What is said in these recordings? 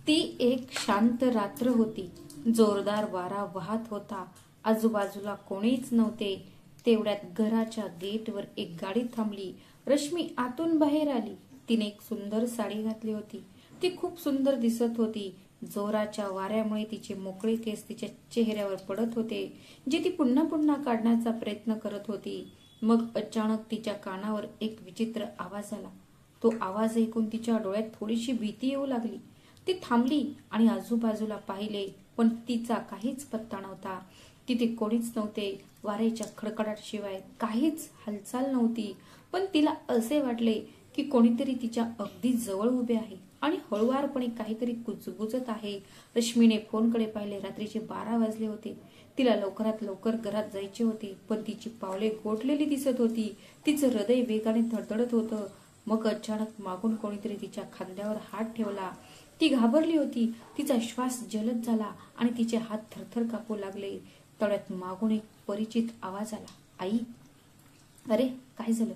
ती एक शांत रात्र होती. जोरदार वारा वाहत होता. आजूबाजूला कोणीच नव्हते. तेवढ्यात घराच्या गेटवर एक गाडी थांबली. रश्मी आतून बाहेर आली. तिने एक सुंदर साडी घातली होती. ती खूप सुंदर दिसत होती. जोराच्या वाऱ्यामुळे तिचे मोकळे केस तिच्या चेहऱ्यावर पडत होते, जे ती पुन्हा पुन्हा काढण्याचा प्रयत्न करत होती. मग अचानक तिच्या कानावर एक विचित्र आवाज आला. तो आवाज ऐकून तिच्या डोळ्यात थोडीशी भीती येऊ लागली. ती थांबली आणि आजूबाजूला पाहिले, पण तिचा काहीच पत्ता नव्हता. तिथे कोणीच नव्हते. वाऱ्याच्या खडखडाटशिवाय काहीच हालचाल नव्हती. पण तिला असे वाटले की कोणीतरी तिच्या अगदी जवळ उभे आहे आणि हळुवारपणे काहीतरी कुजबुजत आहे. रश्मीने फोनकडे पाहिले. रात्रीचे 12 वाजले होते. तिला लवकरात लवकर घरात जायचे होते, पण तिची पावले गोठलेली दिसत होती. तिचं हृदय वेगाने धडधडत होतं. मग अचानक मागून कोणीतरी तिच्या खांद्यावर हात ठेवला. ती घाबरली होती. तिचा श्वास जलद झाला आणि तिचे हात थरथर कापू लागले. तेवढ्यात मागून एक परिचित आवाज आला. आई. अरे, काय झालं?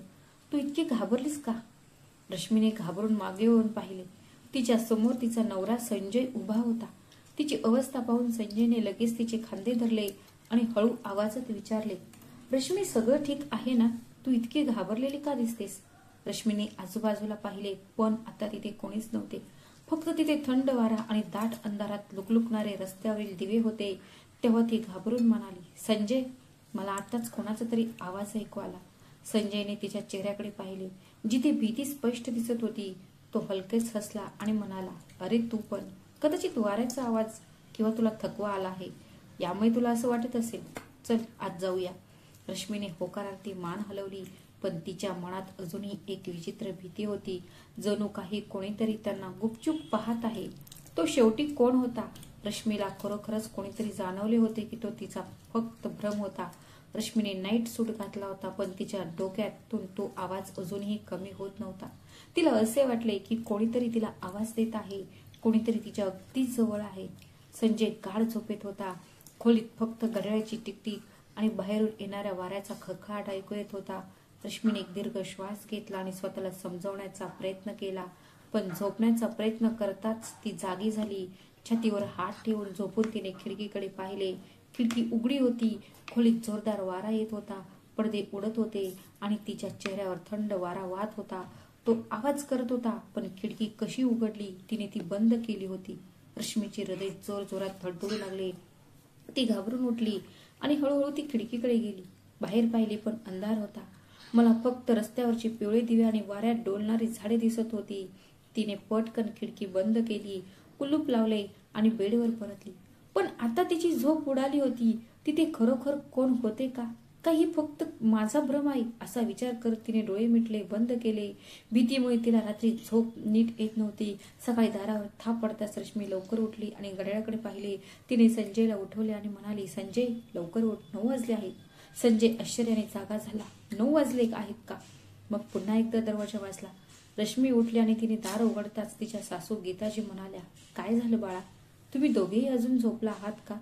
तू इतकी घाबरलीस का? रश्मीने घाबरून मागे वळून पाहिले. तिच्या समोर तिचा नवरा संजय उभा होता. तिची अवस्था पाहून संजयने लगेच तिचे खांदे धरले आणि हळू आवाजात विचारले, रश्मी, सगळं ठीक आहे ना? तू इतकी घाबरलेली का दिसतेस? रश्मीने आजूबाजूला पाहिले, पण आता तिथे कोणीच नव्हते. फक्त तिथे थंड वारा आणि दाट अंधारात लुकलुकणारे रस्त्यावरील दिवे होते. तेव्हा ती घाबरून म्हणाली, संजय, मला आताच कोणाचा तरी आवाज ऐकू आला. संजयने तिच्या चेहऱ्याकडे पाहिले. जिथे भीती स्पष्ट दिसत होती. तो हलकेच हसला आणि म्हणाला, अरे तू पण. कदाचित वाऱ्याचा आवाज किंवा तुला थकवा आला आहे, यामुळे तुला असं वाटत असेल. चल, आज जाऊया. रश्मीने होकारार्थी मान हलवली, पण तिच्या मनात अजूनही एक विचित्र भीती होती. जणू काही कोणीतरी त्यांना गुपचूप पाहत आहे. तो शेवटी कोण होता? रश्मीला खरोखरच कोणीतरी जाणवले होते की तो तिचा फक्त भ्रम होता. रश्मीने नाईट सूट घातला होता, पण तिच्या डोक्यातून तो आवाज अजूनही कमी होत नव्हता. तिला असे वाटले की कोणीतरी तिला आवाज देत आहे. कोणीतरी तिच्या अगदी जवळ आहे. संजय गाढ झोपेत होता. खोलीत फक्त घड्याळाची टिकटिक आणि बाहेरून येणाऱ्या वाऱ्याचा खळखळाट ऐकू येत होता. रश्मीने एक दीर्घ श्वास घेतला आणि स्वतःला समजावण्याचा प्रयत्न केला, पण झोपण्याचा प्रयत्न करताच ती जागी झाली. छातीवर हात ठेवून झोपून तिने खिडकीकडे पाहिले. खिडकी उघडी होती. खोलीत जोरदार वारा येत होता. पडदे उडत होते आणि तिच्या चेहऱ्यावर थंड वारा वाहत होता. तो आवाज करत होता, पण खिडकी कशी उघडली? तिने ती बंद केली होती. रश्मीचे हृदय जोर जोरात धडधडू लागले. ती घाबरून उठली आणि हळूहळू ती खिडकीकडे गेली. बाहेर पाहिली, पण अंधार होता. मला फक्त रस्त्यावरचे पिवळे दिवे आणि वाऱ्यात डोलणारी झाडे दिसत होती. तिने पटकन खिडकी बंद केली, कुलूप लावले आणि बेडवर परतली. पण आता तिची झोप उडाली होती. तिथे खरोखर कोण होते का? काही फक्त माझा भ्रम आहे, असा विचार करत तिने डोळे मिटले, बंद केले. भीतीमुळे तिला रात्री झोप नीट येत नव्हती. सकाळी दारावर थाप पडताच रश्मी लवकर उठली आणि घड्याळाकडे पाहिले. तिने संजयला उठवले आणि म्हणाली, संजय, लवकर उठ, 9 वाजले आहेत. संजय आश्चर्याने जागा झाला. 9 वाजले आहेत का? मग पुन्हा एकदा दरवाजा वाजला. रश्मी उठली आणि तिने दार उघडताच तिच्या सासू गीताजी म्हणाल्या, काय झालं बाळा? तुम्ही दोघेही अजून झोपला आहात का?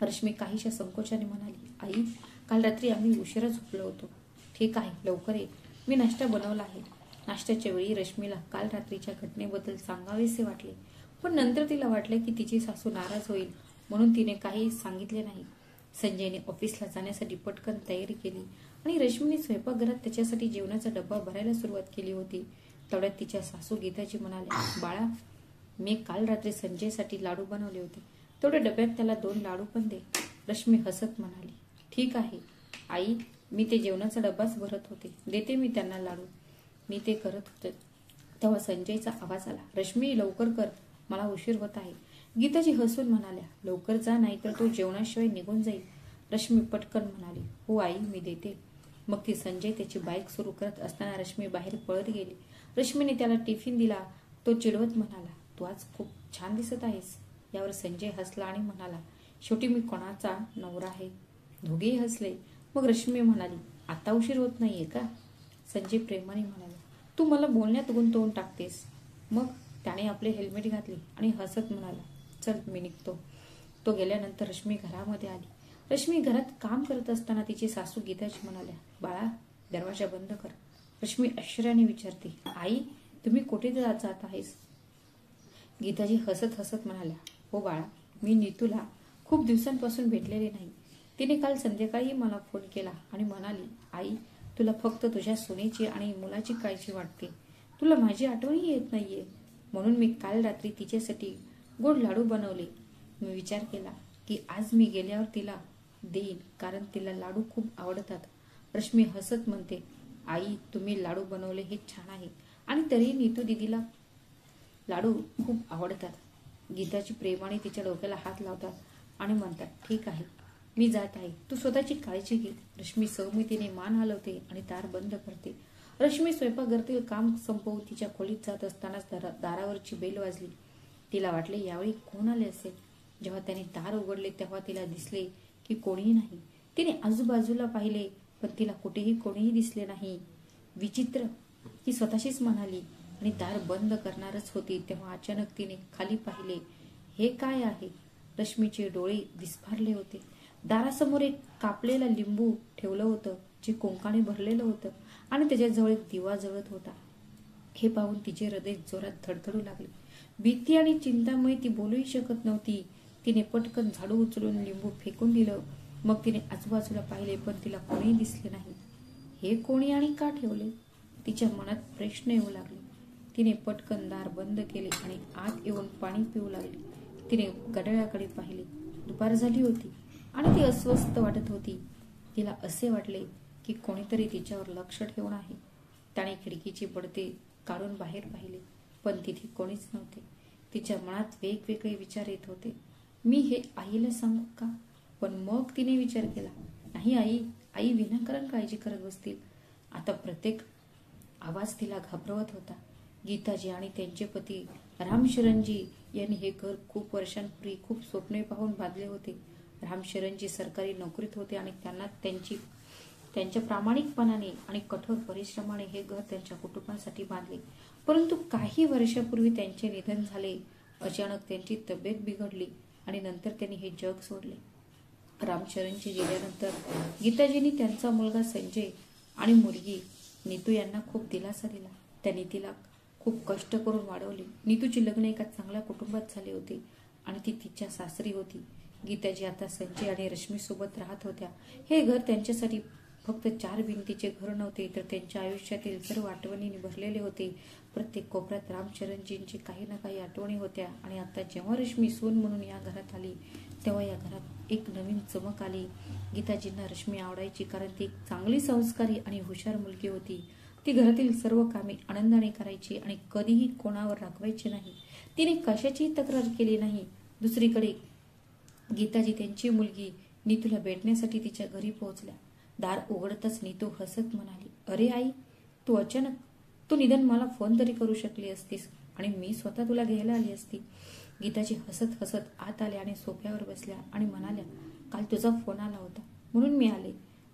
रश्मी काहीशा संकोचाने म्हणाली, आई, काल रात्री आम्ही उशिरा झोपलो होतो. ठीक आहे, लवकर ये, मी नाश्ता बनवला आहे. नाश्त्याच्या वेळी रश्मीला काल रात्रीच्या घटनेबद्दल सांगावेसे वाटले, पण नंतर तिला वाटले की तिची सासू नाराज होईल, म्हणून तिने काही सांगितले नाही. संजयने ऑफिसला जाण्यासाठी पटकन तयारी केली आणि रश्मीने स्वयंपाकघरात त्याच्यासाठी जेवणाचा डब्बा भरायला सुरुवात केली होती. तेवढ्यात तिच्या सासू गीताजी म्हणाल्या, बाळा, मी काल रात्री संजयसाठी लाडू बनवले होते. तेवढ्या डब्यात त्याला 2 लाडू पण दे. रश्मी हसत म्हणाली, ठीक आहे आई, मी ते जेवणाचा डब्बाच भरत होते, देते मी त्यांना लाडू. मी ते करत होते तेव्हा संजयचा आवाज आला, रश्मी, लवकर कर, मला उशीर होत आहे. गीताजी हसून म्हणाल्या, लवकर जा, नाही तर तो जेवणाशिवाय निघून जाईल. रश्मी पटकन म्हणाली, हो आई, मी देते. मग ती संजय त्याची बाईक सुरू करत असताना रश्मी बाहेर पळत गेली. रश्मीने त्याला टिफिन दिला. तो चिडवत म्हणाला, तू आज खूप छान दिसत आहेस. यावर संजय हसला आणि म्हणाला, शेवटी मी कोणाचा नवरा आहे. दोघेही हसले. मग रश्मी म्हणाली, आता उशीर होत नाहीये का? संजय प्रेमाने म्हणाला, तू मला बोलण्यात गुंतवून टाकतेस. मग त्याने आपले हेल्मेट घातले आणि हसत म्हणाला, चल, मी निघतो. तो गेल्यानंतर रश्मी घरामध्ये आली. रश्मी घरात काम करत असताना तिची सासू गीताजी म्हणाल्या, बाळा, दरवाजा बंद कर. रश्मी आश्चर्याने विचारते, आई, तुम्ही कुठे जात आहेस? गीताजी हसत हसत म्हणाल्या, हो बाळा, मी नीतूला खूप दिवसांपासून भेटलेले नाही. तिने काल संध्याकाळी मला फोन केला आणि म्हणाली, आई, तुला फक्त तुझ्या सुनेची आणि मुलाची काळजी वाटते. तुला माझी आठवणही येत नाहीये. म्हणून मी काल रात्री तिच्यासाठी गोड लाडू बनवले. मी विचार केला की आज मी गेल्यावर तिला देईन, कारण तिला लाडू खूप आवडतात. रश्मी हसत म्हणते, आई, तुम्ही लाडू बनवले हे छान आहे, आणि तरीही नीतू दीदीला लाडू खूप आवडतात. गीताची प्रेमाने तिच्या डोक्याला हात लावतात आणि म्हणतात, ठीक आहे, मी जात आहे. तू स्वतःची काळजी घे. रश्मी सहमतीने मान हलवते आणि दार बंद करते. रश्मी स्वयंपाकघरातील काम संपवून तिच्या खोलीत जात असतानाच दारावरची बेल वाजली. तिला वाटले यावेळी कोण आले असेल. जेव्हा त्याने दार उघडले तेव्हा तिला दिसले की कोणीही नाही. तिने आजूबाजूला पाहिले, पण तिला कुठेही कोणीही दिसले नाही. विचित्र, ती स्वतःशीच म्हणाली, आणि दार बंद करणारच होती तेव्हा अचानक तिने खाली पाहिले. हे काय आहे? रश्मीचे डोळे विस्फारले होते. दारासमोर एक कापलेला लिंबू ठेवलं होतं, जे कुंकाने भरलेलं होतं, आणि त्याच्याजवळ एक दिवा जळत होता. हे पाहून तिचे हृदय जोरात धडधडू लागले. भीती आणि चिंतामुळे ती बोलूही शकत नव्हती. तिने पटकन झाडू उचलून लिंबू फेकून दिलं. मग तिने आजूबाजूला पाहिले, पण तिला कोणीही दिसले नाही. हे कोणी आणि का ठेवले? तिच्या मनात प्रश्न येऊ लागले. तिने पटकन दार बंद केले आणि आत येऊन पाणी पिऊ लागली. तिने घड्याळाकडे पाहिले. दुपार झाली होती आणि ती अस्वस्थ वाटत होती. तिला असे वाटले की कोणीतरी तिच्यावर लक्ष ठेवून आहे. त्याने खिडकीची पडदे काढून बाहेर पाहिले, पण तिथे कोणीच नव्हते. तिच्या मनात वेगवेगळे विचार येत होते. मी हे आईला सांगू का? पण मग तिने विचार केला, नाही, आई विनाकारण काळजी करत बसतील. आता प्रत्येक आवाज तिला घाबरवत होता. गीताजी आणि त्यांचे पती रामशरणजी यांनी हे घर खूप वर्षांपूर्वी खूप स्वप्ने पाहून बांधले होते. रामशरणजी सरकारी नोकरीत होते आणि त्यांना त्यांच्या प्रामाणिकपणाने आणि कठोर परिश्रमाने हे घर त्यांच्या कुटुंबासाठी बांधले. परंतु काही वर्षापूर्वी त्यांचे निधन झाले. अचानक त्यांची तब्येत बिघडली आणि नंतर त्यांनी हे जग सोडले. रामशरणजी गेल्यानंतर गीताजींनी त्यांचा मुलगा संजय आणि मुलगी नीतू यांना खूप दिलासा दिला. त्यांनी तिला खूप कष्ट करून वाढवले. नीतूचे लग्न एका चांगल्या कुटुंबात झाले होते आणि ती तिच्या सासरी होती. गीताजी आता संजय आणि रश्मी सोबत राहत होत्या. हे घर त्यांच्यासाठी फक्त 4 भिंतीचे घर नव्हते, तर त्यांच्या आयुष्यातील सर्व आठवणींनी भरलेले होते. प्रत्येक कोपऱ्यात रामचरणजींची काही ना काही आठवणी होत्या. आणि आता जेव्हा रश्मी सून म्हणून या घरात आली, तेव्हा या घरात एक नवीन चमक आली. गीताजींना रश्मी आवडायची, कारण ती एक चांगली, संस्कारी आणि हुशार मुलगी होती. ती घरातील सर्व कामे आनंदाने करायची आणि कधीही कोणावर रागवायची नाही. तिने कशाचीही तक्रार केली नाही. दुसरीकडे गीताजी त्यांची मुलगी नीतूला भेटण्यासाठी तिच्या घरी पोहोचल्या. दार उघडताच नीतू हसत म्हणाली, अरे आई, तू निदान मला फोन तरी करू शकली असतीस आणि मी स्वतः तुला घ्यायला आली असती. गीताजी हसत हसत आत आल्या आणि सोफ्यावर बसल्या आणि म्हणाल्या, काल तुझा फोन आला होता म्हणून मी आले.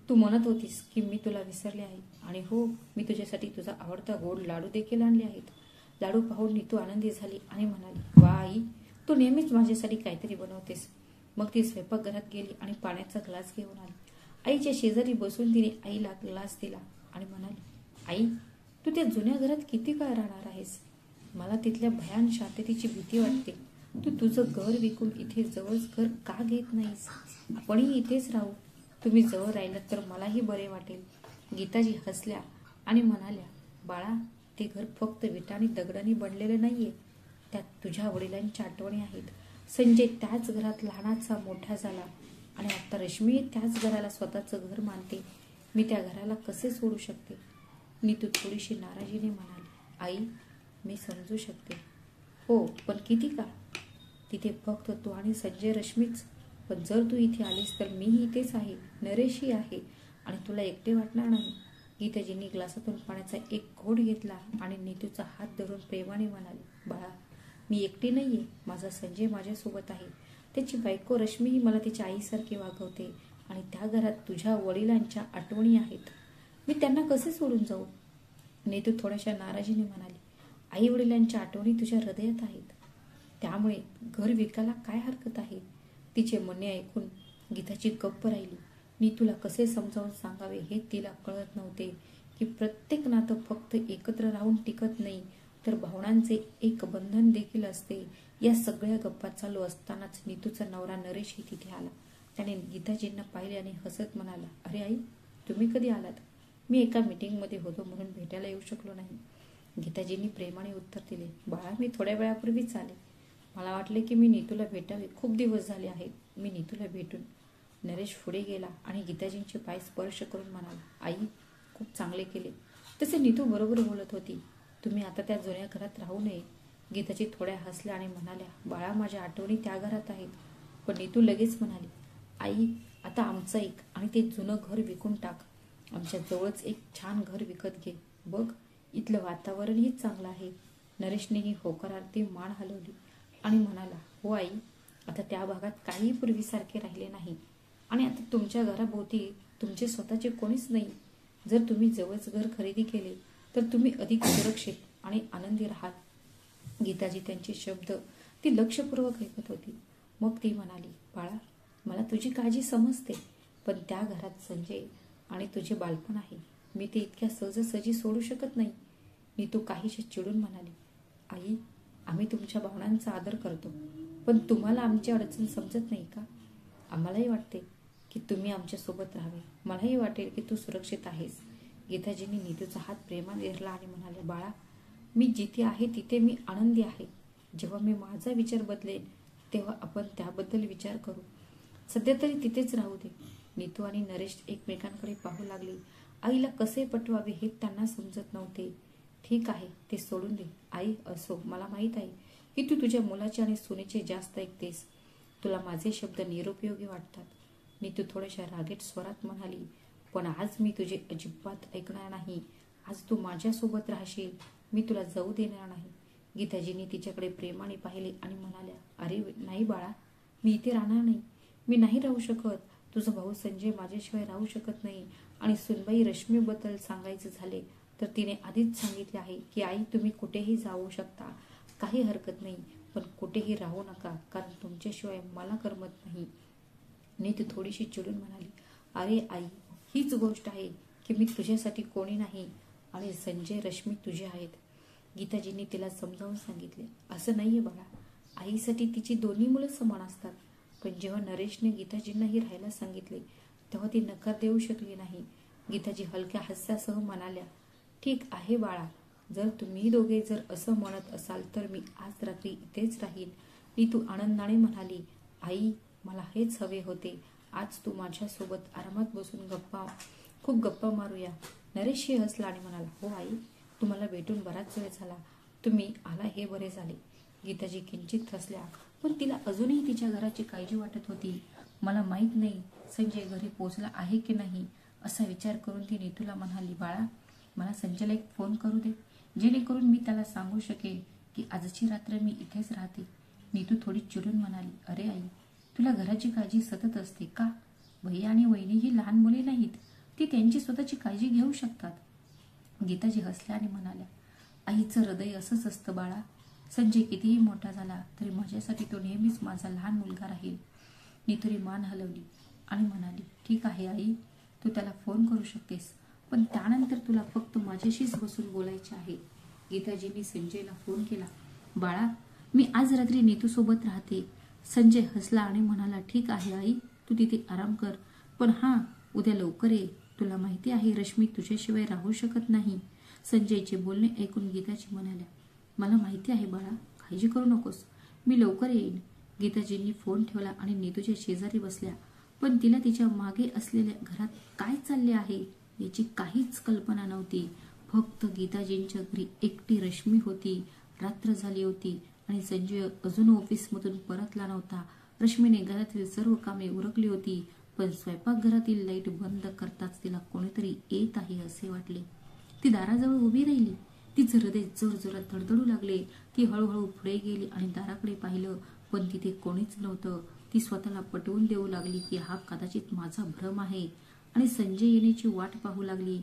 तू म्हणत होतीस की मी तुला विसरले आहे, आणि हो, मी तुझ्यासाठी तुझा आवडता गोड लाडू देखील आणले आहेत. लाडू पाहून नीतू आनंदी झाली आणि म्हणाली, वा आई, तू नेहमीच माझ्यासाठी काहीतरी बनवतेस. मग ती स्वयंपाकघरात गेली आणि पाण्याचा ग्लास घेऊन आली. आईच्या शेजारी बसून तिने आईला ग्लास दिला आणि म्हणाली, आई, तू त्या जुन्या घरात किती काळ राहणार आहेस? मला तिथल्या भयान शांततेची भीती वाटते. तू तुझं घर विकून इथे जवळच घर का घेत नाहीस? आपणही इथेच राहू. तुम्ही जवळ राहिलात तर मलाही बरे वाटेल. गीताजी हसल्या आणि म्हणाल्या, बाळा, ते घर फक्त विटा आणि दगडांनी बनलेले नाहीये. त्यात तुझ्या वडिलांच्या आठवणी आहेत. संजय त्याच घरात लहानाचा मोठा झाला आणि आता रश्मी त्याच घराला स्वतःचं घर मानते. मी त्या घराला कसे सोडू शकते? नीतू थोडीशी नाराजीने म्हणाली, आई, मी समजू शकते. हो, पण किती काळ? तिथे फक्त तू आणि संजय, रश्मीच. पण जर तू इथे आलीस तर मीही इथेच आहे, नरेशही आहे, आणि तुला एकटे वाटणार नाही. गीताजींनी ग्लासातून पाण्याचा एक घोट घेतला आणि नीतूचा हात धरून प्रेमाने म्हणाली, बाळा, मी एकटी नाहीये. माझा संजय माझ्यासोबत आहे. त्याची बायको रश्मीही मला तिच्या आईसारखी वागवते, आणि त्या घरात तुझ्या वडिलांच्या आठवणी आहेत. मी त्यांना कसे सोडून जाऊ? नीतू थोड्याशा नाराजीने म्हणाली, आई वडिलांच्या आठवणी तुझ्या हृदयात आहेत. त्यामुळे घर विकायला काय हरकत आहे? तिचे म्हणणे ऐकून गीताची गप्प राहिली. नीतूला कसे समजावून सांगावे हे तिला कळत नव्हते की प्रत्येक नातं फक्त एकत्र राहून टिकत नाही. तर भावनांचे एक बंधन देखील असते. या सगळ्या गप्पा चालू असतानाच नीतूचा नवरा नरेशही तिथे आला. त्याने गीताजींना पाहिले आणि हसत म्हणाला, अरे आई, तुम्ही कधी आलात? मी एका मीटिंगमध्ये होतो म्हणून भेटायला येऊ शकलो नाही. गीताजींनी प्रेमाने उत्तर दिले, बाळा, मी थोड्या वेळापूर्वीच आले. मला वाटले की मी नीतूला भेटावे. खूप दिवस झाले आहेत मी नीतूला भेटून. नरेश पुढे गेला आणि गीताजींचे पाय स्पर्श करून म्हणाला, आई, खूप चांगले केले. तसे नीतू बरोबर बोलत होती. तुम्ही आता त्या जुन्या घरात राहू नये. गीताजी थोड्या हसल्या आणि म्हणाल्या, बाळा, माझ्या आठवणी त्या घरात आहेत. पण नीतू लगेच म्हणाली, आई, आता आमचं ऐक आणि ते जुनं घर विकून टाक. आमच्या जवळच एक छान घर विकत घे. बघ, इथलं वातावरणही चांगलं आहे. नरेशनेही होकारार्थी मान हलवली आणि म्हणाला, हो आई, आता त्या भागात काहीही पूर्वीसारखे राहिले नाही आणि आता तुमच्या घराभोवती तुमचे स्वतःचे कोणीच नाही. जर तुम्ही जवळच घर खरेदी केले तर तुम्ही अधिक सुरक्षित आणि आनंदी राहाल. गीताजी त्यांचे शब्द ती लक्षपूर्वक ऐकत होती. मग ती म्हणाली, बाळा, मला तुझी काळजी समजते, पण त्या घरात संजय आणि तुझे बालपण आहे. मी ते इतक्या सहजासहजी सोडू शकत नाही. नीतू काहीशी चिडून म्हणाली, आई, आम्ही तुमच्या भावनांचा आदर करतो, पण तुम्हाला आमची अडचण समजत नाही का? आम्हालाही वाटते की तुम्ही आमच्यासोबत राहावे. मलाही वाटेल की तू सुरक्षित आहेस. गीताजींनी नीतूचा हात प्रेमाने धरला आणि म्हणाले, बाळा, मी जिथे आहे तिथे मी आनंदी आहे. जेव्हा मी माझा विचार बदलेन तेव्हा आपण त्याबद्दल विचार करू. सध्या तरी तिथेच राहू दे. नीतू आणि नरेश एकमेकांकडे पाहू लागले. आईला कसे पटवावे हे त्यांना समजत नव्हते. ठीक आहे, ते सोडून दे. आई, असो, मला माहीत आहे की तू तुझ्या मुलाचे आणि सुनेचे जास्त ऐकतेस. तुला माझे शब्द निरुपयोगी वाटतात. नीतू थोड्याशा रागीट स्वरात म्हणाली, पण आज मी तुझे अजिबात ऐकणार नाही. आज तू माझ्यासोबत राहशील. मी तुला जाऊ देणार नाही. गीताजींनी तिच्याकडे प्रेमाने पाहिले आणि म्हणाल्या, अरे नाही बाळा, मी इथे राहणार नाही. मी नाही राहू शकत. तुझा भाऊ संजय माझ्याशिवाय राहू शकत नाही. आणि सुनबाई रश्मीबद्दल सांगायचे झाले तर तिने आधीच सांगितले आहे की आई, तुम्ही कुठेही जाऊ शकता, काही हरकत नाही, पण कुठेही राहू नका, कारण तुमच्याशिवाय मला करमत नाही. नीतू थोडीशी चिडून म्हणाली, अरे आई, हीच गोष्ट आहे की मी तुझ्यासाठी कोणी नाही आणि संजय, रश्मी तुझे आहेत. गीताजींनी तिला समजावून सांगितले, असं नाहीये बाळा, आईसाठी तिची दोन्ही मुलं समान असतात. पण जेव्हा नरेशने गीताजींनाही राहायला सांगितले तेव्हा ती नकार देऊ शकली नाही. गीताजी हलक्या हास्यासह म्हणाल्या, ठीक आहे बाळा, जर तुम्ही दोघे जर असं म्हणत असाल तर मी आज रात्री इथेच राहीन. नीतू आनंदाने म्हणाली, आई, मला हेच हवे होते. आज तू माझ्यासोबत आरामात बसून खूप गप्पा मारूया. नरेशही हसला आणि म्हणाला, हो आई, तुम्हाला भेटून बराच वेळ झाला. तुम्ही आला हे बरे झाले. गीताजी किंचित हसल्या, पण तिला अजूनही तिच्या घराची काळजी वाटत होती. मला माहीत नाही संजय घरी पोहोचला आहे की नाही असा विचार करून ती नीतूला म्हणाली, बाळा, मला संजयला एक फोन करू दे, जेणेकरून मी त्याला सांगू शकेल की आजची रात्र मी इथेच राहते. नीतू थोडी चिडून म्हणाली, अरे आई, तुला घराची काळजी सतत असते का? भैया आणि वहिनी ही लहान मुले नाहीत. ती त्यांची स्वतःची काळजी घेऊ शकतात. गीताजी हसल्या आणि म्हणाल्या, आईचं हृदय असंच असतं बाळा. संजय कितीही मोठा झाला तरी माझ्यासाठी तो नेहमीच माझा लहान मुलगा राहील. नीतूने मान हलवली आणि म्हणाली, ठीक आहे आई, तू त्याला फोन करू शकतेस, पण त्यानंतर तुला फक्त माझ्याशीच बसून बोलायचे आहे. गीताजींनी संजयला फोन केला, बाळा, मी आज रात्री नीतूसोबत राहते. संजय हसला आणि म्हणाला, ठीक आहे आई, तू तिथे आराम कर, पण हां, उद्या लवकर ये. तुला माहिती आहे रश्मी तुझ्याशिवाय राहू शकत नाही. संजयचे बोलणे ऐकून गीताजी म्हणाल्या, मला माहिती आहे बाळा, काळजी करू नकोस, मी लवकर येईन. गीताजींनी फोन ठेवला आणि नीतूच्या शेजारी बसल्या, पण तिला तिच्या मागे असलेल्या घरात काय चालले आहे याची काहीच कल्पना नव्हती. फक्त गीताजींच्या घरी एकटी रश्मी होती. रात्र झाली होती आणि संजय अजून ऑफिसमधून परतला नव्हता. रश्मीने घरातील सर्व कामे उरकली होती, पण स्वयंपाकघरातील लाईट बंद करताच तिला कोणीतरी येत आहे असे वाटले. ती दाराजवळ उभी राहिली. तिचे हृदय जोरजोरात धडधडू लागले. ती हळूहळू पुढे गेली आणि दाराकडे पाहिलं, पण तिथे कोणीच नव्हतं. ती स्वतःला पटवून देऊ लागली की हा कदाचित माझा भ्रम आहे आणि संजय येण्याची वाट पाहू लागली.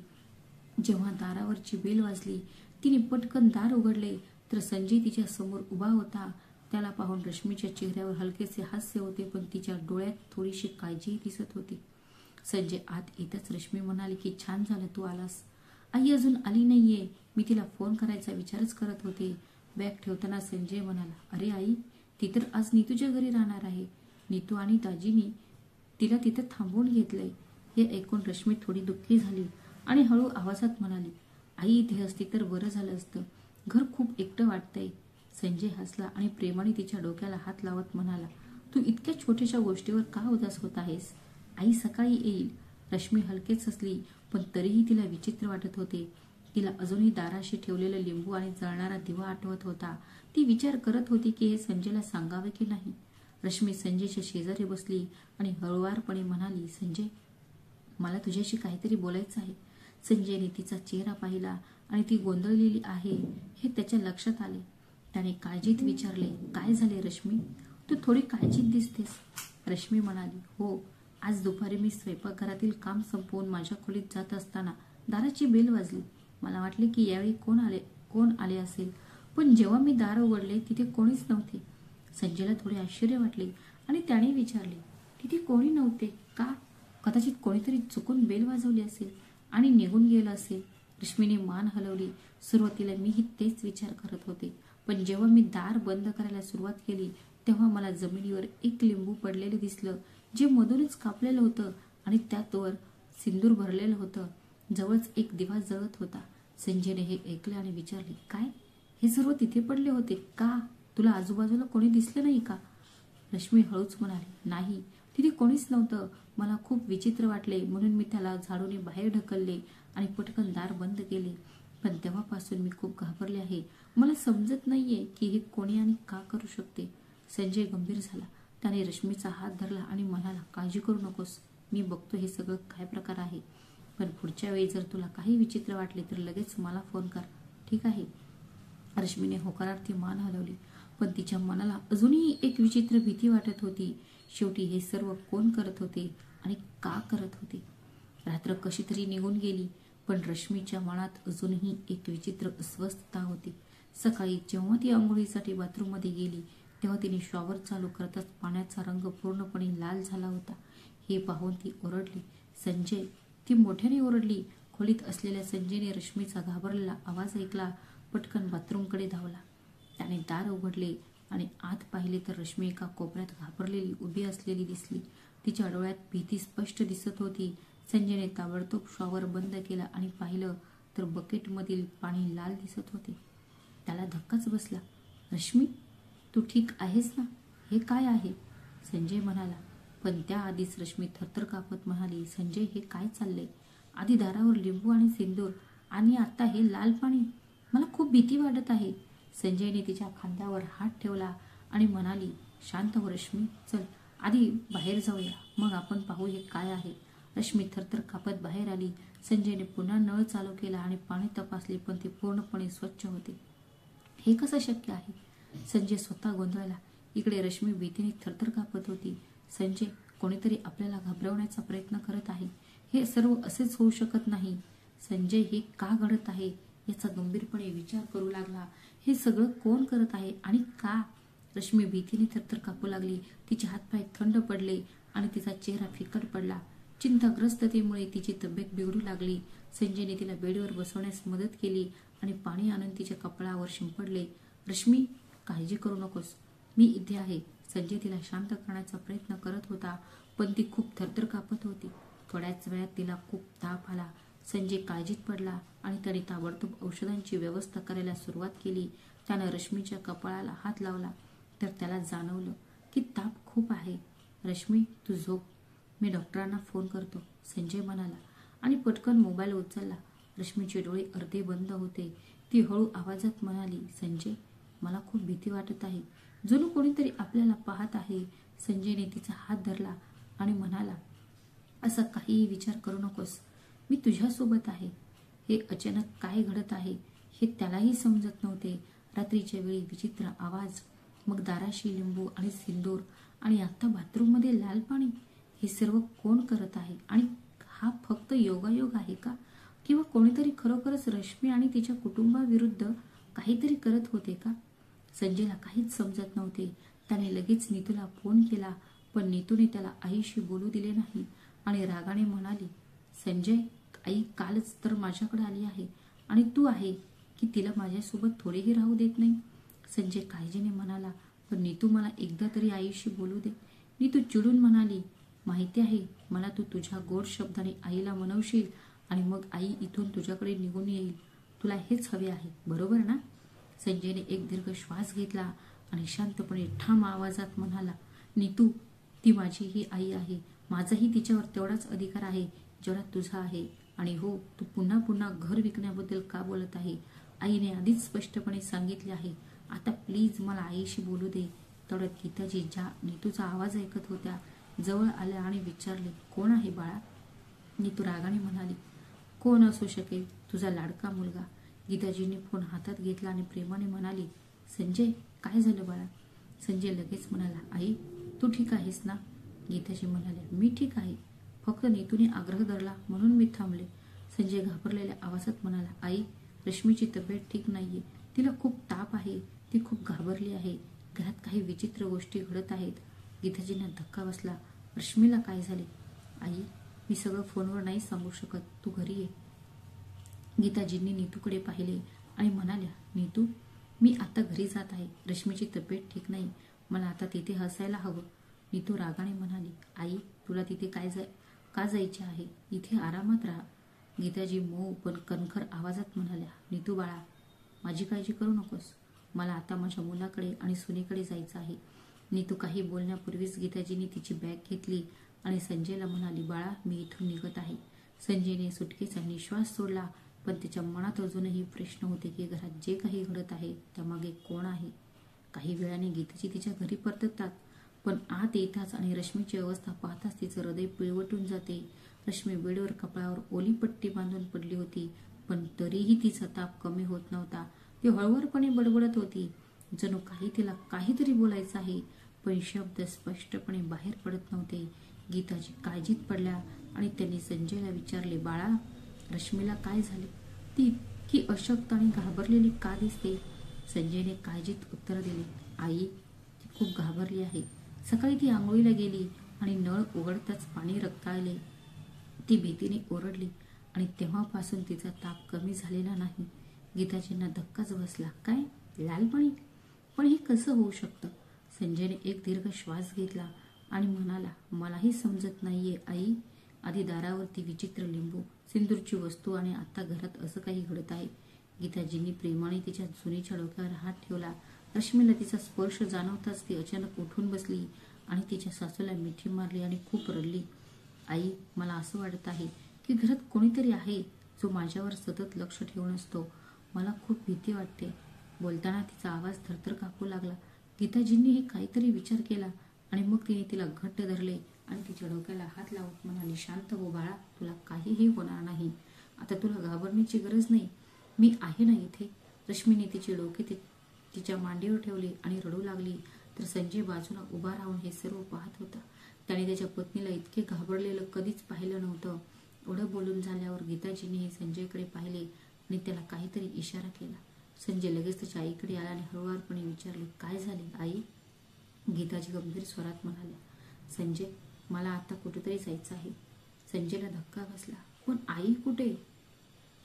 जेव्हा दारावरची बेल वाजली, तिने पटकन दार उघडले तर संजय तिच्या समोर उभा होता. त्याला पाहून रश्मीच्या चेहऱ्यावर हलकेसे हास्य होते, पण तिच्या डोळ्यात थोडीशी काळजीही दिसत होती. संजय आत येताच रश्मी म्हणाली की छान झालं तू आलास. आई अजून आली नाहीये, मी तिला फोन करायचा विचारच करत होते. बॅग ठेवताना संजय म्हणाला, अरे आई, ती तर आज नीतूच्या घरी राहणार आहे. नीतू आणि दाजीनी तिला तिथे थांबवून घेतलंय. हे ऐकून रश्मी थोडी दुःखी झाली आणि हळू आवाजात म्हणाली, आई इथे असती तर बरं झालं असतं. घर खूप एकटं वाटतंय. संजय हसला आणि प्रेमाने तिच्या डोक्याला हात लावत म्हणाला, तू इतक्या छोट्याशा गोष्टीवर का उदास होत आहेस? आई सकाळी येईल. रश्मी हलकेच हसली, पण तरीही तिला विचित्र वाटत होते. तिला अजूनही दाराशी ठेवलेलं लिंबू आणि जळणारा दिवा आठवत होता. ती विचार करत होती की हे संजयला सांगावे की नाही. रश्मी संजयच्या शेजारी बसली आणि हळुवारपणे म्हणाली, संजय, मला तुझ्याशी काहीतरी बोलायचं आहे. संजयने तिचा चेहरा पाहिला आणि ती गोंधळलेली आहे हे त्याच्या लक्षात आले. त्याने काळजीत विचारले, काय झाले रश्मी? तू थोडी काळजीत दिसतेस. रश्मी म्हणाली, हो, आज दुपारी मी स्वयंपाकघरातील काम संपवून माझ्या खोलीत जात असताना दाराची बेल वाजली. मला वाटले की यावेळी कोण आले असेल, पण जेव्हा मी दार उघडले तिथे कोणीच नव्हते. संजयला थोडे आश्चर्य वाटले आणि त्याने विचारले, तिथे कोणी नव्हते का? कदाचित कोणीतरी चुकून बेल वाजवली असेल आणि निघून गेलं असेल. रश्मीने मान हलवली. सुरुवातीला मीही तेच विचार करत होते, पण जेव्हा मी दार बंद करायला सुरुवात केली तेव्हा मला जमिनीवर एक लिंबू पडलेलं दिसलं, जे मधूनच कापलेलं होतं आणि त्यात वर सिंदूर भरलेलं होतं. जवळच एक दिवा जळत होता. संजयने हे ऐकले आणि विचारले, काय? हे सर्व तिथे पडले होते का? तुला आजूबाजूला कोणी दिसलं नाही का? रश्मी हळूच म्हणाली, नाही, तिथे कोणीच नव्हतं. मला खूप विचित्र वाटले म्हणून मी त्याला झाडूने बाहेर ढकलले आणि पटकन दार बंद केले. पण तेव्हापासून मी खूप घाबरले आहे. मला समजत नाहीये की हे कोणी आणि का करू शकते. संजय गंभीर झाला. त्याने रश्मीचा हात धरला आणि म्हणाला, काळजी करू नकोस, मी बघतो हे सगळं काय प्रकार आहे. पण पुढच्या वेळी जर तुला काही विचित्र वाटले तर लगेच मला फोन कर, ठीक आहे? रश्मीने होकारार्थी मान हलवली, पण तिच्या मनाला अजूनही एक विचित्र भीती वाटत होती. शेवटी हे सर्व कोण करत होते आणि का करत होते? रात्र कशी तरी निघून गेली, पण रश्मीच्या मनात अजूनही एक विचित्र अस्वस्थता होती. सकाळी जेव्हा ती आंघोळीसाठी बाथरूममध्ये गेली तेव्हा तिने शॉवर चालू करताच पाण्याचा रंग पूर्णपणे लाल झाला होता. हे पाहून ती ओरडली, संजय! ती मोठ्याने ओरडली. खोलीत असलेल्या संजयने रश्मीचा घाबरलेला आवाज ऐकला. पटकन बाथरूमकडे धावला. त्याने दार उघडले आणि आत पाहिले तर रश्मी एका कोपऱ्यात घाबरलेली उभी असलेली दिसली. तिच्या डोळ्यात भीती स्पष्ट दिसत होती. संजयने ताबडतोब शॉवर बंद केला आणि पाहिलं तर बकेटमधील पाणी लाल दिसत होते. त्याला धक्काच बसला. रश्मी, तू ठीक आहेस ना? हे काय आहे? संजय म्हणाला. पण त्याआधीच रश्मी थरथर कापत म्हणाली, संजय, हे काय चाललंय? आधी दारावर लिंबू आणि सिंदूर आणि आता हे लाल पाणी. मला खूप भीती वाटत आहे. संजयने तिच्या खांद्यावर हात ठेवला आणि म्हणाली, शांत हो रश्मी, चल आधी बाहेर जाऊया, मग आपण पाहू हे काय आहे. रश्मी थरथर कापत बाहेर आली. संजयने पुन्हा नळ चालू केला आणि पाणी तपासले, पण ते पूर्णपणे स्वच्छ होते. हे कसं शक्य आहे? संजय स्वतः गोंधळला. इकडे रश्मी भीतीने थरथर कापत होती. संजय, कोणीतरी आपल्याला घाबरवण्याचा प्रयत्न करत आहे. हे सर्व असेच होऊ शकत नाही. संजय, हे का घडत आहे याचा गंभीरपणे विचार करू लागला. हे सगळं कोण करत आहे आणि का? रश्मी भीतीने थरथर कापू लागली. तिचे हातपाय थंड पडले आणि तिचा चेहरा फिकट पडला. चिंताग्रस्ततेमुळे तिची तब्येत बिघडू लागली. संजयने तिला बेडवर बसवण्यास मदत केली आणि पाणी आणून तिच्या कपाळावर शिंपडले. रश्मी, काळजी करू नकोस, मी इथे आहे. संजय तिला शांत करण्याचा प्रयत्न करत होता, पण ती खूप थरथर कापत होती. थोड्याच वेळात तिला खूप ताप आला. संजय काळजीत पडला आणि त्याने ताबडतोब औषधांची व्यवस्था करायला सुरुवात केली. त्यानं रश्मीच्या कपाळाला हात लावला तर त्याला जाणवलं की ताप खूप आहे. रश्मी, तू झोप, मी डॉक्टरांना फोन करतो, संजय म्हणाला आणि पटकन मोबाईल उचलला. रश्मीचे डोळे अर्धे बंद होते. ती हळू आवाजात म्हणाली, संजय, मला खूप भीती वाटत आहे. जणू कोणीतरी आपल्याला पाहत आहे. संजयने तिचा हात धरला आणि म्हणाला, असा काहीही विचार करू नकोस, मी तुझ्यासोबत आहे. हे अचानक काय घडत आहे हे त्यालाही समजत नव्हते. रात्रीच्या वेळी विचित्र आवाज, मग दाराशी लिंबू आणि सिंदूर आणि आता बाथरूममध्ये लाल पाणी. हे सर्व कोण करत आहे आणि हा फक्त योगायोग आहे का? किंवा कोणीतरी खरोखरच रश्मी आणि तिच्या कुटुंबाविरुद्ध काहीतरी करत होते का? संजयला काहीच समजत नव्हते. त्याने लगेच नीतूला फोन केला, पण नीतूने त्याला आईशी बोलू दिले नाही आणि रागाने म्हणाली, संजय, आई कालच तर माझ्याकडे आली आहे आणि तू आहे की तिला माझ्यासोबत थोडेही राहू देत नाही. संजय काळजीने म्हणाला. पण नीतू मला एकदा तरी आईशी बोलू दे. नीतू चिडून म्हणाली, माहिती आहे मला तू तुझ्या गोड शब्दाने आईला मनवशील आणि मग आई इथून तुझ्याकडे निघून येईल. तुला हेच हवे आहे बरोबर ना. संजयने एक दीर्घ श्वास घेतला आणि शांतपणे ठाम आवाजात म्हणाला, नीतू ती माझीही आई आहे. माझाही तिच्यावर तेवढाच अधिकार आहे जेवढा तुझा आहे. आणि हो, तू पुन्हा पुन्हा घर विकण्याबद्दल का बोलत आहे. आईने आधीच स्पष्टपणे सांगितले आहे. आता प्लीज मला आईशी बोलू दे. तेवढ्यात गीताजी ज्या नीतूचा आवाज ऐकत होत्या जवळ आल्या आणि विचारले, कोण आहे बाळा. नीतू रागाने म्हणाली, कोण असू शकेल, तुझा लाडका मुलगा. गीताजींनी फोन हातात घेतला आणि प्रेमाने म्हणाली, संजय काय झालं बाळा. संजय लगेच म्हणाला, आई तू ठीक आहेस ना. गीताजी म्हणाल्या, मी ठीक आहे, फक्त नीतूने आग्रह धरला म्हणून मी थांबले. संजय घाबरलेल्या आवाजात म्हणाला, आई रश्मीची तब्येत ठीक नाहीये. तिला खूप ताप आहे. ती खूप घाबरली आहे. घरात काही विचित्र गोष्टी घडत आहेत. गीताजींना धक्का बसला. रश्मीला काय झाले. आई मी सगळं फोनवर नाही सांगू शकत, तू घरी ये. गीताजींनी नीतूकडे पाहिले आणि म्हणाल्या, नीतू मी आता घरी जात आहे. रश्मीची तब्येत ठीक नाही. मला आता तिथे हसायला हवं. नीतू रागाने म्हणाली, आई तुला तिथे का जायचे आहे. इथे आरामात राहा. गीताजी मऊ पण कणखर आवाजात म्हणाल्या, नीतू बाळा माझी काळजी करू नकोस. मला आता माझ्या मुलाकडे आणि सुनेकडे जायचं आहे. नीतू काही बोलण्यापूर्वीच गीताजींनी तिची बॅग घेतली आणि संजयला म्हणाली, बाळा मी इथून निघत आहे. संजयने सुटकेचा निश्वास सोडला. पण त्याच्या मनात अजूनही प्रश्न होते की घरात जे काही घडत आहे त्यामागे कोण आहे. काही वेळाने गीताजी तिच्या घरी परततात. पण आत येताच आणि रश्मीची अवस्था पाहताच तिचं हृदय पिळवटून जाते. रश्मी बेडवर कपाळावर ओली पट्टी बांधून पडली होती. पण तरीही तिचा ताप कमी होत नव्हता. ती हळुवारपणे बडबडत होती. जणू काही तिला काहीतरी बोलायचं आहे पण शब्द स्पष्टपणे बाहेर पडत नव्हते. गीताजी काळजीत पडल्या आणि त्यांनी संजयला विचारले, बाळा रश्मीला काय झाले. ती इतकी अशक्त आणि घाबरलेली का दिसते. संजयने काळजीत उत्तर दिले, आई ती खूप घाबरली आहे. सकाळी ती आंघोळीला गेली आणि नळ उघडताच पाणी रक्ताळले. ती भीतीने ओरडली आणि तेव्हापासून तिचा ताप कमी झालेला नाही. गीताजींना धक्काच बसला. काय लाल पाणी. पण हे कसं होऊ शकतं. संजयने एक दीर्घ श्वास घेतला आणि म्हणाला, मलाही समजत नाहीये आई. आधी दारावरती विचित्र लिंबू सिंदूरची वस्तू आणि आता घरात असं काही घडत आहे. गीताजींनी प्रेमाने तिच्या सुनेच्या डोक्यावर हात ठेवला. रश्मीला तिचा स्पर्श जाणवताच ती अचानक उठून बसली आणि तिच्या सासूला मिठी मारली आणि खूप रडली. आई मला असं वाटत आहे की घरात कोणीतरी आहे जो माझ्यावर सतत लक्ष ठेवून असतो. मला खूप भीती वाटते. बोलताना तिचा आवाज थरथर कापू लागला. गीताजींनीही काहीतरी विचार केला आणि मग तिने तिला घट्ट धरले आणि तिच्या डोक्याला हात लावत म्हणाली, शांत हो बाळा, तुला काहीही होणार नाही. आता तुला घाबरण्याची गरज नाही. मी आहे ना इथे. रश्मीने तिचे डोके तिच्या मांडीवर ठेवले आणि रडू लागली. तर संजय बाजूला उभा राहून हे सर्व पाहत होता. त्याने त्याच्या पत्नीला इतके घाबरलेलं कधीच पाहिलं नव्हतं. एवढं बोलून झाल्यावर गीताजींनीही संजयकडे पाहिले आणि त्याला काहीतरी इशारा केला. संजय लगेच त्याच्या आईकडे आला आणि हळुवारपणे विचारले, काय झाले आई. गीताजी गंभीर स्वरात म्हणाल्या, संजय मला आता कुठेतरी जायचं आहे. संजयला धक्का बसला. पण आई कुठे.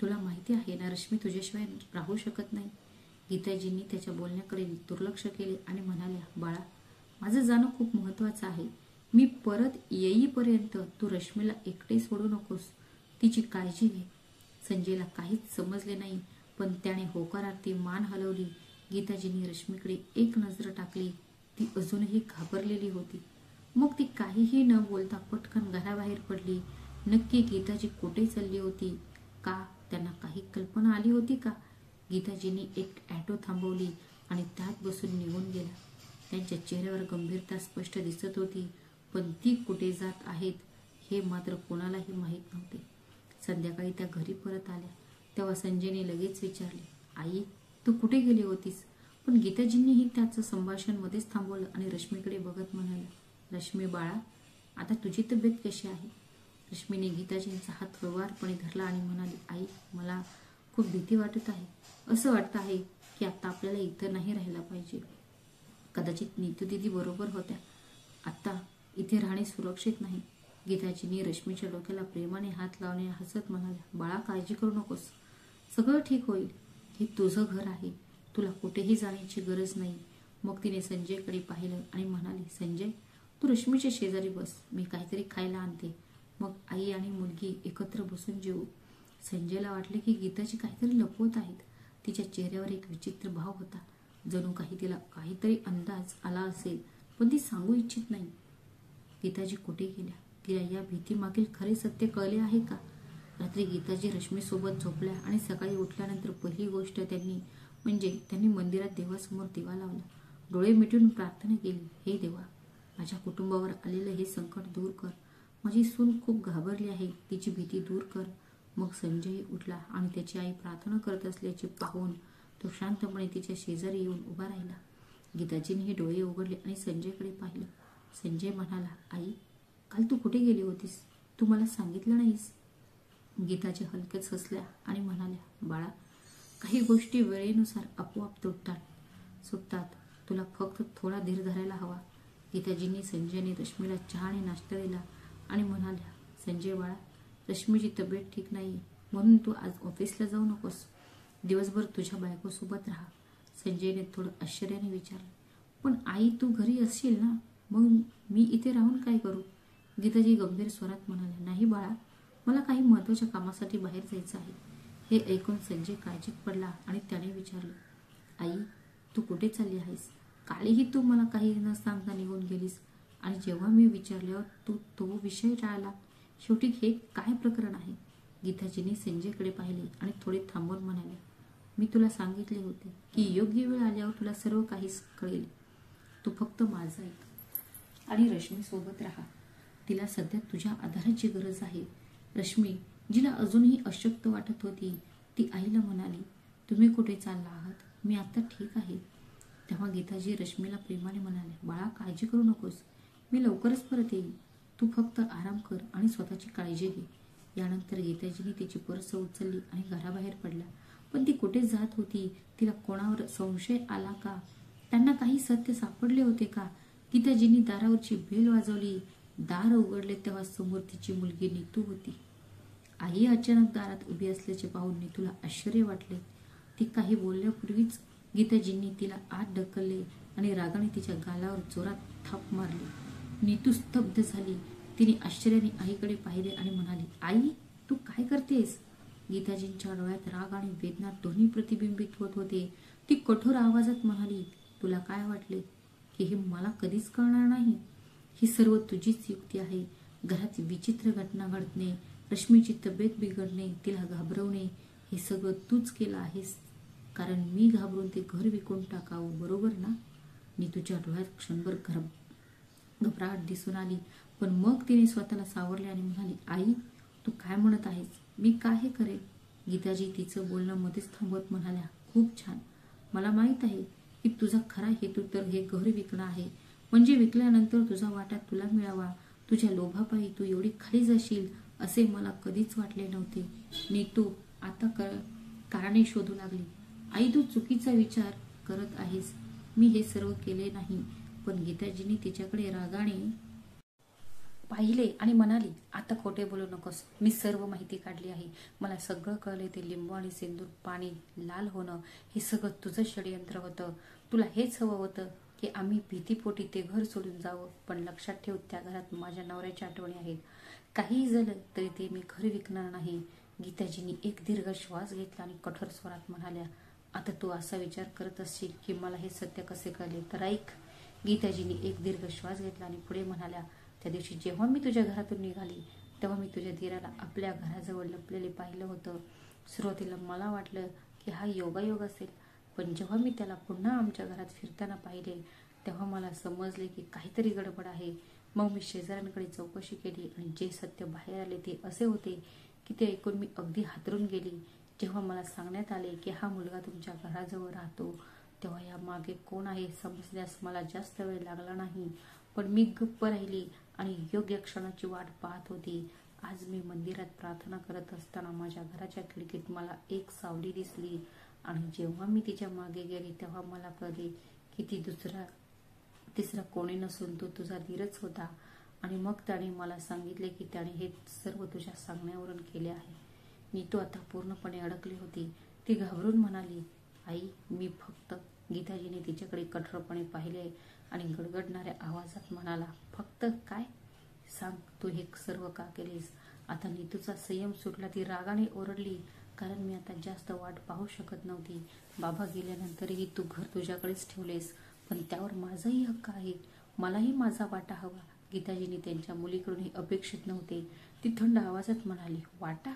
तुला माहिती आहे ना रश्मी तुझ्याशिवाय राहू शकत नाही. गीताजींनी त्याच्या बोलण्याकडे दुर्लक्ष केले आणि म्हणाल्या, बाळा माझं जाणं खूप महत्वाचं आहे. मी परत येईपर्यंत तू रश्मीला एकटे सोडू नकोस. तिची काळजी घे. संजयला काहीच समजले नाही पण त्याने होकारार्थी मान हलवली. गीताजींनी रश्मीकडे एक नजर टाकली. ती अजूनही घाबरलेली होती. मग ती काहीही न बोलता पटकन घराबाहेर पडली. नक्की गीताजी कुठे चालली होती. का त्यांना काही कल्पना आली होती का. गीताजींनी एक ॲटो थांबवली आणि त्यात बसून निघून गेला. त्यांच्या चेहऱ्यावर गंभीरता स्पष्ट दिसत होती पण ती कुठे जात आहेत हे मात्र कोणालाही माहीत नव्हते. संध्याकाळी त्या घरी परत आल्या तेव्हा संजयने लगेच विचारले, आई तू कुठे गेली होतीस. पण गीताजींनीही त्याचं संभाषण मध्येच थांबवलं आणि रश्मीकडे बघत म्हणाले, रश्मी बाळा आता तुझी तब्येत कशी आहे. रश्मीने गीताजींचा हात हळुवारपणे धरला आणि म्हणाली, आई मला खूप भीती वाटत आहे. असं वाटतं आहे की आता आपल्याला इथं नाही राहायला पाहिजे. कदाचित नीतू दीदी बरोबर होत्या. आता इथे राहणे सुरक्षित नाही. गीताजींनी रश्मीच्या डोक्याला प्रेमाने हात लावणे हसत म्हणाल्या, बाळा काळजी करू नकोस, सगळं ठीक होईल. हे तुझं घर आहे, तुला कुठेही जाण्याची गरज नाही. मग तिने संजयकडे पाहिलं आणि म्हणाली, संजय तू रश्मीच्या शेजारी बस, मी काहीतरी खायला आणते, मग आई आणि मुलगी एकत्र बसून जेवू. संजयला वाटले की गीताजी काहीतरी लपवत आहेत. तिच्या चेहऱ्यावर एक विचित्र भाव होता, जणू काही तिला काहीतरी अंदाज आला असेल, पण ती सांगू इच्छित नाही. गीताजी कुठे गेल्या? तिला या भीतीमागील खरे सत्य कळले आहे का? रात्री गीताजी रश्मीसोबत झोपल्या आणि सकाळी उठल्यानंतर पहिली गोष्ट त्यांनी मंदिरात देवासमोर दिवा लावला. डोळे मिटून प्रार्थना केली, हे देवा, माझ्या कुटुंबावर आलेलं हे संकट दूर कर. माझी सून खूप घाबरली आहे, तिची भीती दूर कर. मग संजय उठला आणि त्याची आई प्रार्थना करत असल्याचे पाहून तो शांतपणे तिच्या शेजारी येऊन उभा राहिला. गीताजीने डोळे उघडले आणि संजयकडे पाहिलं. संजय म्हणाला, आई काल तू कुठे गेली होतीस? तू मला सांगितलं नाहीस. गीताजी हलकेच हसल्या आणि म्हणाल्या, बाळा, काही गोष्टी वेळेनुसार आपोआप सुटतात. तुला फक्त थोडा धीर धरायला हवा. गीताजींनी संजयने रश्मीला चहा आणि नाश्ता दिला आणि म्हणाल्या, संजय बाळा, रश्मीची तब्येत ठीक नाही, म्हणून तू आज ऑफिसला जाऊ नकोस. दिवसभर तुझ्या बायकोसोबत राहा. संजयने थोडं आश्चर्याने विचारलं, पण आई तू घरी असशील ना, मग मी इथे राहून काय करू? गीताजी गंभीर स्वरात म्हणाल्या, नाही बाळा, मला काही महत्त्वाच्या कामासाठी बाहेर जायचं आहे. हे ऐकून संजय काळजीत पडला आणि त्याने विचारलं, आई तू कुठे चालली आहेस? कालही तू मला काही न सांगता निघून गेलीस आणि जेव्हा मी विचारल्यावर तू तो विषय टाळला. शेवटी हे काय प्रकरण आहे? गीताजीने संजयकडे पाहिले आणि थोडे थांबून म्हणाले, मी तुला सांगितले होते की योग्य वेळ आल्यावर तुला सर्व काही कळेल. तू फक्त माझं ऐक आणि रश्मी सोबत राहा. तिला सध्या तुझ्या आधाराची गरज आहे. रश्मी, जिला अजूनही अशक्त वाटत होती, ती आईला म्हणाली, तुम्ही कुठे चालला आहात? मी आता ठीक आहे. तेव्हा गीताजी रश्मीला प्रेमाने म्हणाले, बाळा काळजी करू नकोस, मी लवकरच परत येईल. तू फक्त आराम कर आणि स्वतःची काळजी घे. यानंतर गीताजीने तिची पर्स उचलली आणि घराबाहेर पडल्या. पण ती कुठे जात होती? तिला कोणावर संशय आला का? त्यांना काही सत्य सापडले होते का? गीताजींनी दारावरची बेल वाजवली. दार उघडले तेव्हा समोर तिची मुलगी नीतू होती. आई अचानक दारात उभी असल्याचे पाहून नीतूला आश्चर्य वाटले. ती काही बोलण्यापूर्वीच गीताजींनी तिला आत ढकलले आणि रागाने तिच्या गालावर जोरात थाप मारली. नीतू स्तब्ध झाली. तिने आश्चर्याने आईकडे पाहिले आणि म्हणाली, आई तू काय करतेस? गीताजींच्या डोळ्यात राग आणि वेदना दोन्ही प्रतिबिंबित होत होते. ती कठोर आवाजात म्हणाली, तुला काय वाटले की हे मला कधीच कळणार नाही? ही सर्व तुझीच युक्ती आहे. घरात विचित्र घटना घडणे, रश्मीची तब्येत बिघडणे, तिला घाबरवणे, हे सगळं तूच केलं आहेस. कारण मी घाबरून ते घर विकून टाकावं, बरोबर ना? नीतूच्या डोळ्यात क्षणभर घबराहट दिसून आली, पण मग तिने स्वतःला सावरले आणि म्हणाली, आई तू काय म्हणत आहेस? मी काय हे करेन? गीताजी तिचं बोलणं मध्येच थांबवत म्हणाल्या, खूप छान. मला माहित आहे की तुझा खरा हेतू तर हे घर विकणं आहे, म्हणजे विकल्यानंतर तुझा वाटा तुला मिळावा. तुझ्या लोभापायी तू एवढी खाली जाशील असे मला कधीच वाटले नव्हते. नीतू आता कारणे शोधू लागली. आई तू चुकीचा विचार करत आहेस, मी हे सर्व केले नाही. पण गीताजींनी तिच्याकडे रागाने पाहिले आणि म्हणाली, आता खोटे बोलू नकोस, मी सर्व माहिती काढली आहे. मला सगळं कळले. ते लिंबू आणि सिंदूर पाणी लाल होणं हे सगळं तुझं षडयंत्र होतं. तुला हेच हवं होतं की आम्ही भीतीपोटी ते घर सोडून जावं. पण लक्षात ठेव, त्या घरात माझ्या नवऱ्याच्या आठवणी आहेत. काहीही झालं तरी ते मी घर विकणार नाही. गीताजींनी एक दीर्घ श्वास घेतला आणि कठोर स्वरात म्हणाल्या, आता तू असा विचार करत असशील की मला हे सत्य कसे कळले, तर ऐक. गीताजींनी एक दीर्घ श्वास घेतला आणि पुढे म्हणाल्या, त्या दिवशी जेव्हा मी तुझ्या घरातून निघाली तेव्हा मी तुझ्या धीराला आपल्या घराजवळ लपलेले पाहिलं होतं. सुरुवातीला मला वाटलं की हा योगायोग असेल, पण जेव्हा मी त्याला पुन्हा आमच्या घरात फिरताना पाहिले तेव्हा मला समजले की काहीतरी गडबड आहे. मग मी शेजाऱ्यांकडे चौकशी केली आणि जे सत्य बाहेर आले ते असे होते की ते ऐकून मी अगदी हादरून गेली. जेव्हा मला सांगण्यात आले की हा मुलगा तुमच्या घराजवळ राहतो, तेव्हा या मागे कोण आहे समजण्यास मला जास्त वेळ लागला नाही. पण मी गप्प राहिली आणि योग्य क्षणाची वाट पाहत होती. आज मी मंदिरात प्रार्थना करत असताना माझ्या घराच्या खिडकीत मला एक सावली दिसली आणि जेव्हा मी तिच्या मागे गेली तेव्हा मला कळले की ती तिसरा कोणी नसून तो तुझा धीरच होता. आणि मग त्याने मला सांगितले की त्याने हे सर्व तुझ्या सांगण्यावरून केले आहे. नीतू आता पूर्णपणे अडकली होती. ती घाबरून म्हणाली, आई, मी फक्त. गीताजीने तिच्याकडे कठोरपणे पाहिले आणि गडगडणाऱ्या आवाजात म्हणाला, फक्त काय? सांग, तू हे सर्व का केलेस? आता नीतूचा संयम सुटला. ती रागाने ओरडली, कारण मी आता जास्त वाट पाहू शकत नव्हती. बाबा गेल्यानंतरही तू घर तुझ्याकडेच ठेवलेस, पण त्यावर माझाही हक्क आहे. मलाही माझा वाटा हवा. गीताजीने त्यांच्या मुलीकडून हे अपेक्षित नव्हते. ती थंड आवाजात म्हणाली, वाटा?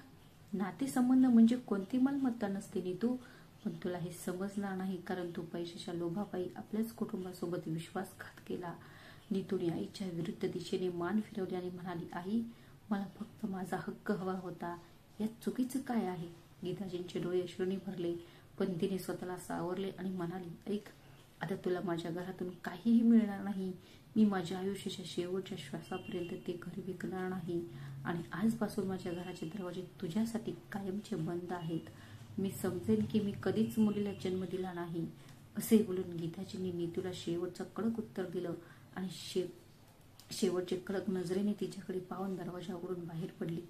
नातेसंबंध म्हणजे कोणती मालमत्ता नसते नीतू. पण तुला हे समजणार नाही, कारण तू पैशाच्या लोभापायी आपल्याच कुटुंबासोबत विश्वासघात केला. नीतूने आईच्या विरुद्ध दिशेने मान फिरवली आणि म्हणाली, आई, मला फक्त माझा हक्क हवा होता. यात चुकीचं काय आहे? गीताजींचे डोळे अश्रूंनी भरले, पण तिने स्वतःला सावरले आणि म्हणाली, ऐक, आता तुला माझ्या घरातून काहीही मिळणार नाही. मी माझ्या आयुष्याच्या शेवटच्या श्वासापर्यंत ते घर विकणार नाही आणि आजपासून माझ्या घराचे दरवाजे तुझ्यासाठी कायमचे बंद आहेत. मी समजेन की मी कधीच मुलीला जन्म दिला नाही. असे बोलून गीताजींनी नीतूला शेवटचं कडक उत्तर दिलं आणि शेवटचे कडक नजरेने तिच्याकडे पाहून दरवाजा उघडून बाहेर पडली.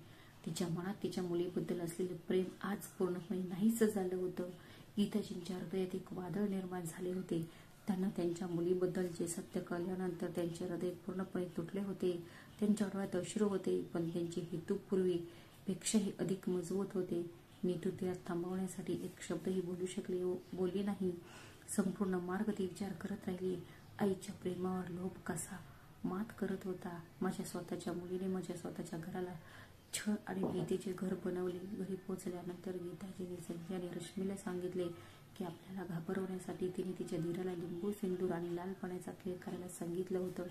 तिच्या मनात तिच्या मुलीबद्दल असलेले प्रेम आज पूर्णपणे नाहीच झालं होतं. गीताजींच्या हृदयात एक वादळ निर्माण झाले होते. त्यांना त्यांच्या मुलीबद्दलचे सत्य कळल्यानंतर त्यांचे हृदय पूर्णपणे तुटले होते. त्यांच्या डोळ्यात अश्रू होते, पण त्यांचे हेतू पूर्वीपेक्षाही अधिक मजबूत होते. नीतू तिला थांबवण्यासाठी एक शब्दही बोलली नाही. संपूर्ण मार्ग ती विचार करत राहिली, आईच्या प्रेमावर लोभ कसा मात करत होता. माझ्या स्वतःच्या मुलीने माझ्या स्वतःच्या घराला छळ आणि भीतीचे घर बनवले. घरी पोहोचल्यानंतर गीताजीने संजय आणि रश्मीला सांगितले की आपल्याला घाबरवण्यासाठी तिने तिच्या धीराला लिंबू, सिंदूर आणि लाल पाण्याचा खेळ करायला सांगितलं होतं,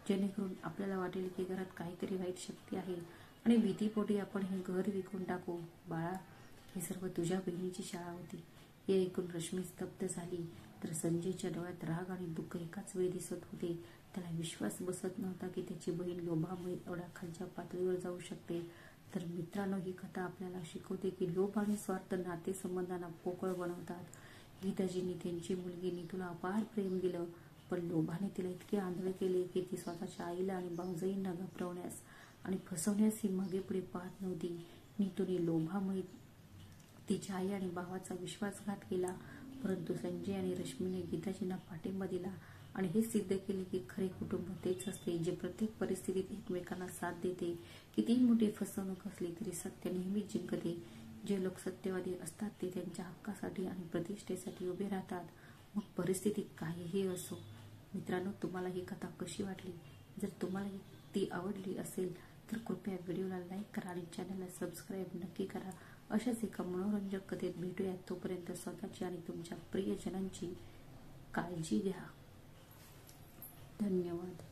जेणेकरून आपल्याला वाटेल की घरात काहीतरी वाईट शक्ती आहे आणि भीतीपोटी आपण हे घर विकून टाकू. बाळा, हे सर्व तुझ्या बहिणीची शाळा होती. हे ऐकून रश्मी स्तब्ध झाली, तर संजयच्या डोळ्यात राग आणि दुःख एकाच वेळी दिसत होते. त्याला विश्वास बसत नव्हता की त्याची बहीण लोभामुळे एवढ्या खालच्या पातळीवर जाऊ शकते. तर मित्रांनो, ही कथा आपल्याला शिकवते की लोभ आणि स्वार्थ नातेसंबंधांना पोकळ बनवतात. गीताजींनी त्यांची मुलगी नीतूला अपार प्रेम दिलं, पण लोभाने तिला इतके आंधळे केले की ती स्वतःच्या आईला आणि भाऊजाईंना घाबरवण्यास आणि फसवण्यास ही मागे पुढे पाहत नव्हती. नीतूने लोभामुळे तिच्या आई आणि भावाचा विश्वासघात केला, परंतु संजय आणि रश्मीने गीताजींना पाठिंबा दिला आणि हे सिद्ध केले की खरे कुटुंब तेच असते, जे प्रत्येक परिस्थितीत एकमेकांना साथ देते. कितीही मोठी फसवणूक असली तरी सत्य नेहमीच जिंकते. जे लोक सत्यवादी असतात ते त्यांच्या हक्कासाठी आणि प्रतिष्ठेसाठी उभे राहतात, मग परिस्थिती काहीही असो. मित्रांनो, तुम्हाला ही कथा कशी वाटली? जर तुम्हाला ती आवडली असेल तर कृपया व्हिडिओला लाईक करा आणि चॅनलला सबस्क्राईब नक्की करा. अशाच एका मनोरंजक कथेत भेटूया. तोपर्यंत स्वतःची आणि तुमच्या प्रियजनांची काळजी घ्या. धन्यवाद.